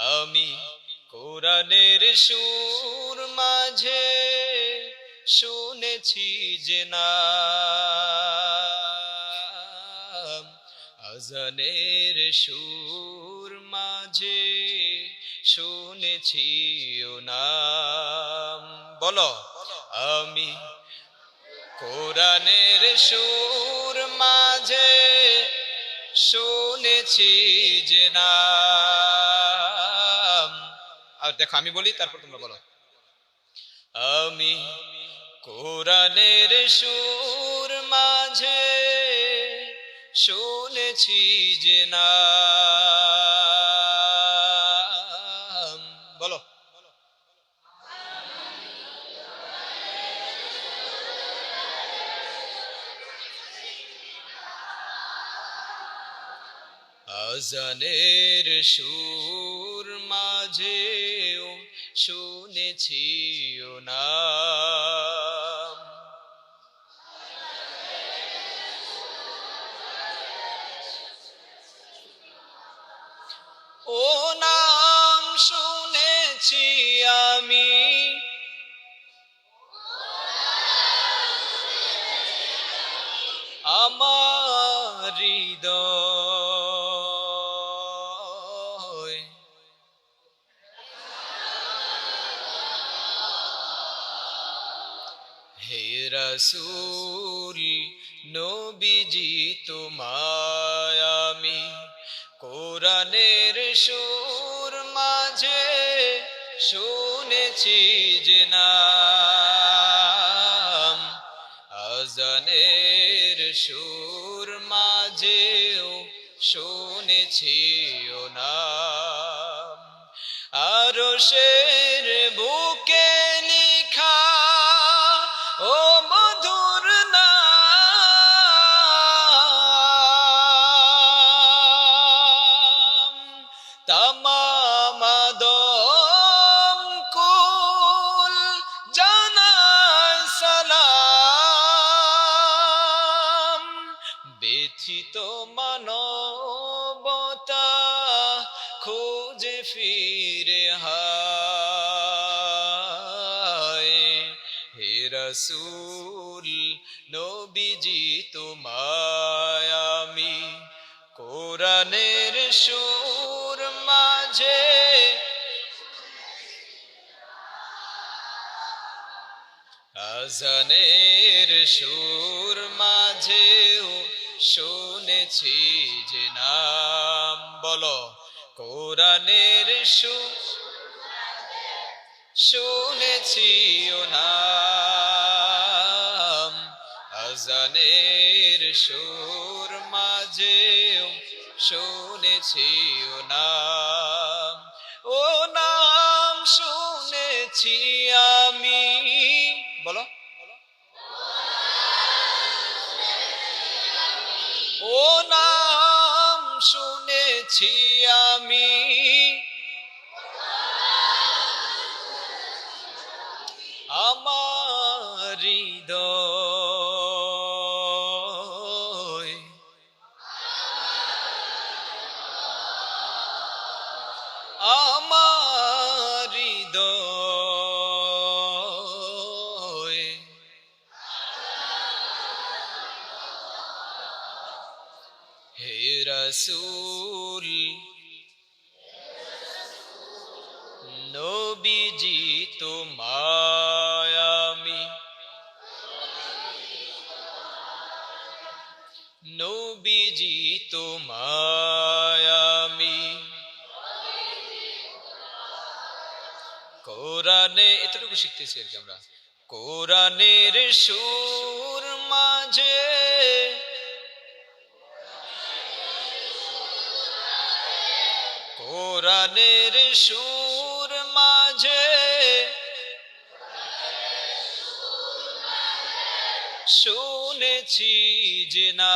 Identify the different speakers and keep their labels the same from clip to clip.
Speaker 1: আমি কোরআনের সুর মাঝে শুনেছি যে নাম, আজানের সুর মাঝে শুনেছি ও নাম। বলো, আমি কোরআনের সুর মাঝে শুনেছি যে নাম। আর দেখো আমি বলি, তারপর তোমরা বলো। আমি কোরআনের সুর মাঝে শুনেছি যে নাম। বলো, আজানের সুর মাঝেও শুনেছি ও নাম। ও নাম শুনেছি আমি, আমার হৃদয় হে রাসূল নবীজি তোমায় আমি কোরআনের সুর মাঝে শুনেছি যে নাম, আজানের সুর মাঝেও শুনেছি ও নাম। আরশের বুকে লিখা ও মধুর নাম, তামাম আদম কুল জানায় সালাম। ব্যথিত মানবতা খোঁজে ফিরে হায়, হে রাসূল নবীজি তোমায় আমি কোরআনের সুর মাঝে আজানের সুর মাঝেও শুনেছি যে নাম। বলো, কোরআনের সুর শুনেছি ও নাম, আজানের সুর মাঝেও শুনেছি ও নাম। ও নাম শুনেছি আমি। বলো, ও নাম শুনেছি আমি, আমার হৃদয় আমার হৃদয় হে রাসূল নবীজি তোমায় আমি নবীজি তোমায় আমি কোরআনে, এতটুকু শিখতেছি আর কি আমরা। কোরআনের সুর মাঝে কোরআনের সুর মাঝে শুনেছি যে নাম,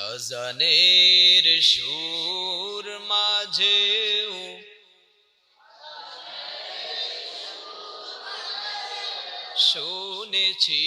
Speaker 1: আজানের সুর মাঝেও শুনেছি